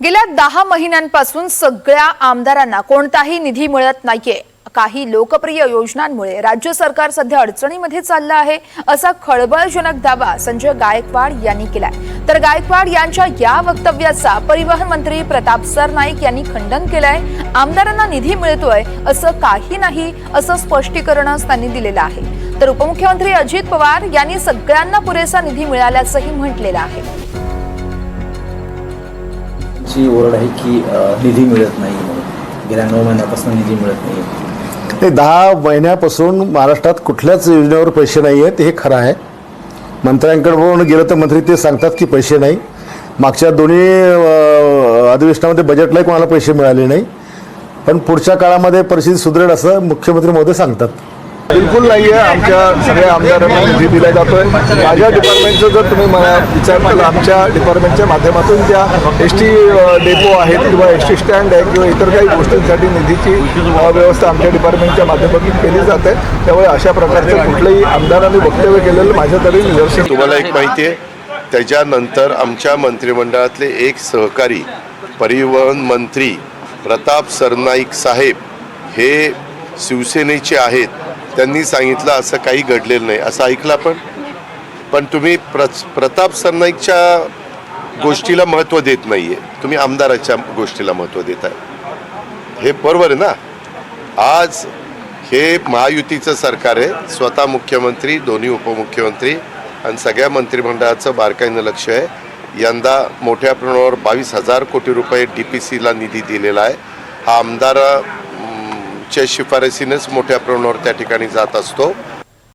गेल्या 10 महिन्यांपासून सगळ्या आमदारांना कोणताही निधी मिळत नाहीये। काही लोकप्रिय योजनांमुळे राज्य सरकार सध्या अडचणीमध्ये चाललं आहे, असा खळबळजनक दावा संजय गायकवाड यांनी केलाय। तर गायकवाड यांच्या या वक्तव्याचा परिवहन मंत्री प्रताप सरनाईक यांनी खंडन केलंय। आमदारांना निधी मिळतोय असं काही नाही, असं स्पष्टीकरण त्यांनी दिलेलं आहे। तर उपमुख्यमंत्री अजित पवार यांनी सगळ्यांना पुरेसा निधी मिळाल्याचंही म्हटलेलं आहे। जी ओरड आहे की निधी मिळत नाही, गेल्या 9 महिन्यापासून निधी मिळत नाही। 10 महिन्यापासून महाराष्ट्रात कुठल्याच योजनेवर पैसे नाही आहेत, हे खरं आहे। मंत्र्यांकडे गेलं तर मंत्री ते सांगतात की पैसे नाही। मागच्या दोन्ही अधिवेशनामध्ये बजेटलाही कोणाला पैसे मिळाले नाही, पण पुढच्या काळामध्ये परिस्थिती सुधारेल असं मुख्यमंत्री महोदय सांगतात। बिलकुल नाही आहे। आमच्या सगळ्या आमदारांना निधी दिला जातोय। माझ्या डिपार्टमेंटचं जर तुम्ही मला विचारलं, आमच्या डिपार्टमेंटच्या माध्यमातून ज्या एस टी डेपो आहेत किंवा एस टी स्टँड आहे किंवा इतर काही गोष्टींसाठी निधीची व्यवस्था आमच्या डिपार्टमेंटच्या माध्यमातून केली जाते। त्यामुळे अशा प्रकारचं कुठलंही आमदारांनी वक्तव्य केलेलं माझ्या तरी निदर्शन। तुम्हाला एक माहिती आहे, त्याच्यानंतर आमच्या मंत्रिमंडळातले एक सहकारी परिवहन मंत्री प्रताप सरनाईक साहेब हे शिवसेनेचे आहेत। त्यांनी सांगितलं असं काही घडलेलं नाही, असं ऐकलं पण तुम्ही प्रताप सरनाईकच्या गोष्टीला महत्त्व देत नाही आहे, तुम्ही आमदाराच्या गोष्टीला महत्त्व देत आहे। हे बरोबर आहे ना? आज हे महायुतीचं सरकार आहे, स्वतः मुख्यमंत्री, दोन्ही उपमुख्यमंत्री आणि सगळ्या मंत्रिमंडळाचं बारकाईनं लक्ष आहे। यंदा मोठ्या प्रमाणावर 22,000 कोटी रुपये DPCला निधी दिलेला आहे। हा आमदार च्या शिफारसीनेच मोठ्या प्रमाणावर त्या ठिकाणी जात असतो।